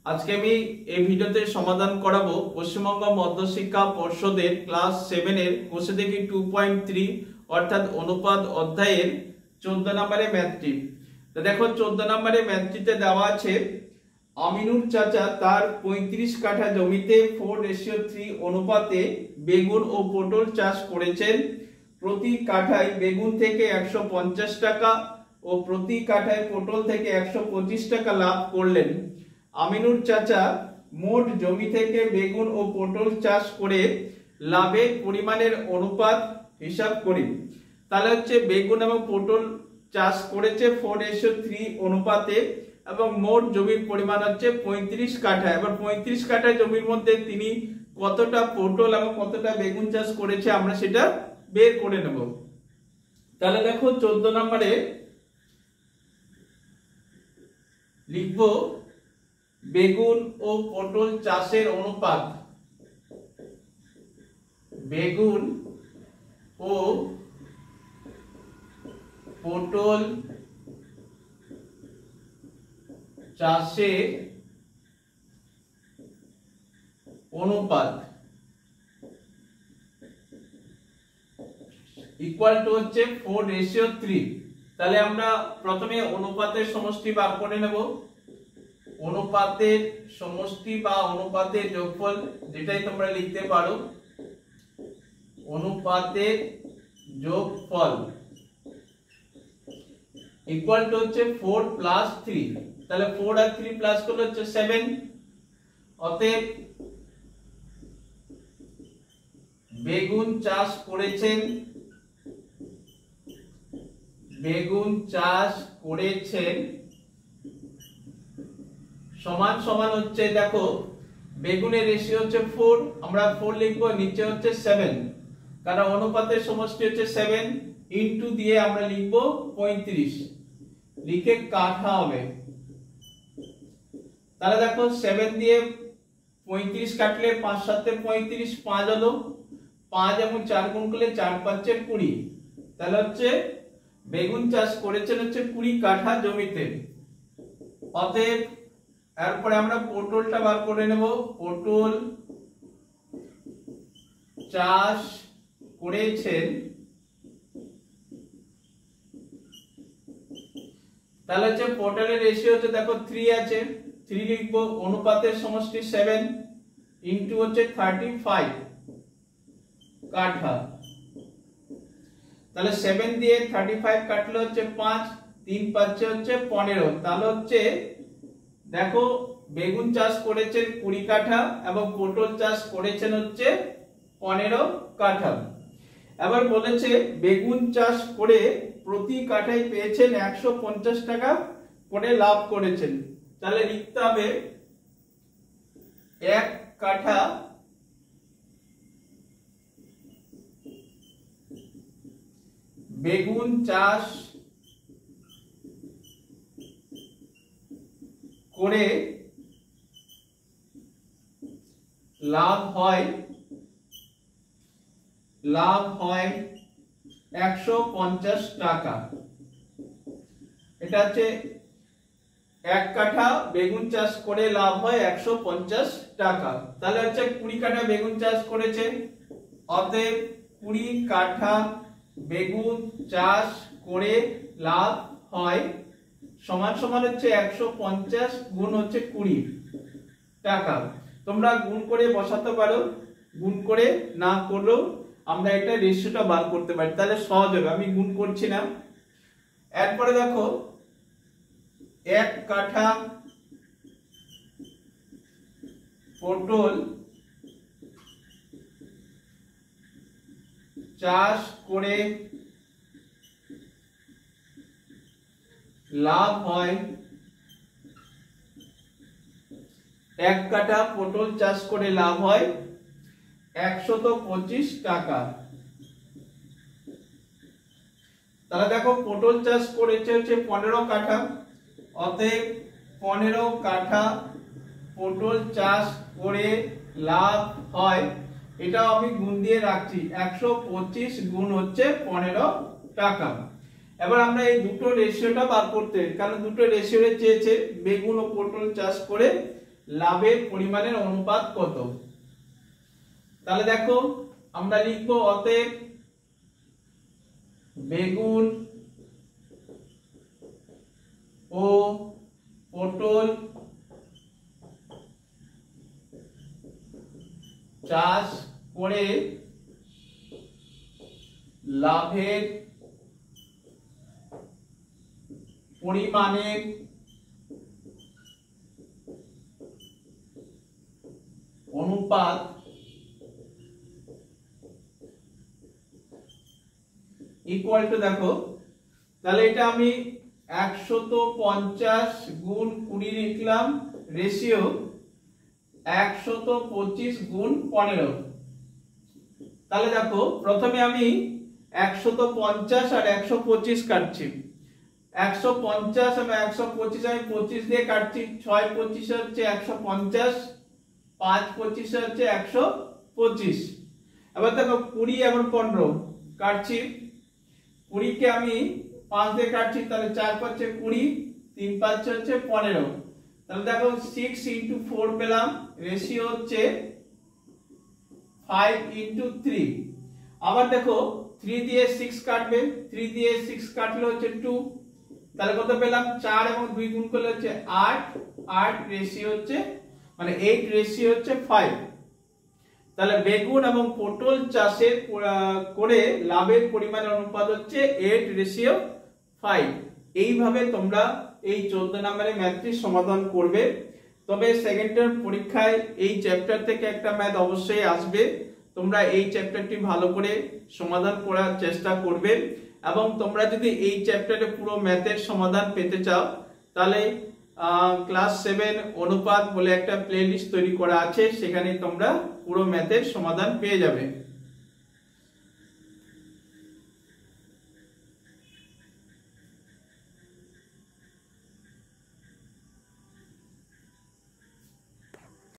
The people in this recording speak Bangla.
আজকে আমি এই ভিডিওতে সমাধান করাবো পশ্চিমবঙ্গ মধ্যশিক্ষা পর্ষদের ক্লাস 7 এর কোষে দেখি 2.3 অর্থাৎ অনুপাত অধ্যায়ের 14 নম্বরের ম্যাথটি। তো দেখো 14 নম্বরের ম্যাথটিতে দেওয়া আছে আমিনুর চাচা তার 35 কাঠা জমিতে 4:3 অনুপাতে বেগুন ও পটল চাষ করেছেন। প্রতি কাঠায় বেগুন থেকে 150 টাকা ও প্রতি কাঠায় পটল থেকে 125 টাকা লাভ করলেন। আমিনুর চাচা মোট জমি থেকে বেগুন ও পটল চাষ করে লাভের পরিমাণের অনুপাত হিসাব করি। তাহলে হচ্ছে বেগুন এবং পটল চাষ করেছে 4:3 অনুপাতে এবং মোট জমির পরিমাণ হচ্ছে 35 কাঠা। এবার 35 কাঠা জমির মধ্যে তিনি কতটা পটল এবং কতটা বেগুন চাষ করেছে আমরা সেটা বের করে নেব। তাহলে দেখো 14 নম্বরে লিখব বেগুন ও পটল চাষের অনুপাত। বেগুন ও পটল চাষের অনুপাত ইকুয়াল টু হচ্ছে 4:3। তাহলে আমরা প্রথমে অনুপাতের সমষ্টি বার করে নেব। অনুপাতের সমষ্টি বা অনুপাতের যোগফল যেটাই তোমরা লিখতে পারো, অনুপাতের যোগফল ইকুয়াল টু হচ্ছে 4 প্লাস 3। তাহলে 4 আর 3 প্লাস করলে হচ্ছে 7। অতএব বেগুন চাষ করেছেন, বেগুন চাষ করেছেন সমান সমান হচ্ছে, দেখো বেগুনের রেশিও হচ্ছে 4, আমরা 4 লিখবো, নিচে হচ্ছে 7 কারণ অনুপাতের সমষ্টি হচ্ছে 7 ইনটু দিয়ে আমরা লিখবো 35, লিখে কাঠা হবে। তাহলে দেখো 7 দিয়ে 35 কাটলে 5 7 35, 5 হলো, 5 এবং 4 গুণ করলে 4 5 20। তাহলে হচ্ছে বেগুন চাষ করেছেন হচ্ছে 20 কাঠা জমিতে। অতএব এরপরে আমরা পটলটা বার করে নেব। পটল চাষ করেছেন, তাহলে হচ্ছে পটলের রেশিও হচ্ছে দেখো 3 আছে, 3 লিখবো, অনুপাতের সমষ্টি 7 ইনটু হচ্ছে 35 কাঠা। তাহলে 7 দিয়ে 35 কাটলে হচ্ছে 5, 3 5 হচ্ছে 15। তাহলে হচ্ছে দেখো বেগুন চাষ করেছেন 20 কাঠা এবং পটল চাষ করেছেন হচ্ছে 15 কাঠা। এবার বলেছে বেগুন চাষ করে প্রতি কাঠায় পেয়েছেন 150 টাকা করে লাভ করেছেন। তাহলে লিখতে হবে 1 কাঠা বেগুন চাষ করে লাভ হয় 150 টাকা। এটা হচ্ছে 1 কাঠা বেগুন চাষ করে লাভ হয় 150 টাকা। তাহলে হচ্ছে 20 কাঠা বেগুন চাষ করেছে, অতএব 20 কাঠা বেগুন চাষ করে লাভ হয় সমান সমান হচ্ছে 150 গুণ হচ্ছে 20 টাকা। তোমরা গুণ করে বসাতে পারো, গুণ করে না করলেও আমরা এটা রেশিওটা বার করতে পারি, তাহলে সহজ হবে। আমি গুণ করছি না। এরপরে দেখো 1 কাঠা পটল চাষ করে লাভ হয় 1 কাঠা পটল চাষ করে লাভ হয় 125 টাকা। তাহলে দেখো পটল চাষ করেছে হচ্ছে 15 কাঠা, অতএব 15 কাঠা পটল চাষ করে লাভ হয়, এটাও আমি গুণ দিয়ে রাখছি, 125 গুণ হচ্ছে 15 টাকা। এবার আমরা এই দুটো রেশিওটা বার করতে, কারণ দুটো রেশিওরে চেয়েছে বেগুন ও পটল চাষ করে লাভের পরিমাণের অনুপাত কত। তাহলে দেখো আমরা লিখবো অতএব বেগুন ও পটল চাষ করে লাভের পরিমাণের অনুপাত ইকুয়াল টু, দেখো তাহলে এটা আমি 150 গুণ 20 লিখলাম, রেশিও 125 গুণ 15। তাহলে দেখো প্রথমে আমি 150 আর 125 কাটছি। 150 এবং 125 আমি 25 দিয়ে কাটছি। 6 25 হচ্ছে 150, 5 25 হচ্ছে 125। এবার দেখো 20 এবং 15 কাটছি। 20 কে আমি 5 দিয়ে কাটছি, তাহলে 4 5 20, 3 5 হচ্ছে 15। তাহলে দেখো 6 into 4 পেলাম, রেশিও হচ্ছে 5 into 3। আবার দেখো 3 দিয়ে 6 কাটবে, 3 দিয়ে 6 কাটলে হচ্ছে 2। তাহলে কত পেলাম? 4 এবং 2 গুণ করলে হচ্ছে 8, 8 রেশিও হচ্ছে মানে 8 রেশিও হচ্ছে 5। তাহলে বেগুন এবং পটল চাষের করে লাভের পরিমাণের অনুপাত হচ্ছে 8:5। এইভাবে তোমরা এই 14 নম্বরের ম্যাথটি সমাধান করবে। তবে সেকেন্ড টার্ম পরীক্ষায় এই চ্যাপ্টার থেকে একটা ম্যাথ অবশ্যই আসবে। তোমরা এই চ্যাপ্টারটি ভালো করে সমাধান করার চেষ্টা করবে, এবং তোমরা যদি এই চ্যাপ্টারে পুরো ম্যাথের সমাধান পেতে চাও তাহলে ক্লাস 7 অনুপাত বলে একটা প্লেলিস্ট তৈরি করা আছে, সেখানে তোমরা পুরো ম্যাথের সমাধান পেয়ে যাবে।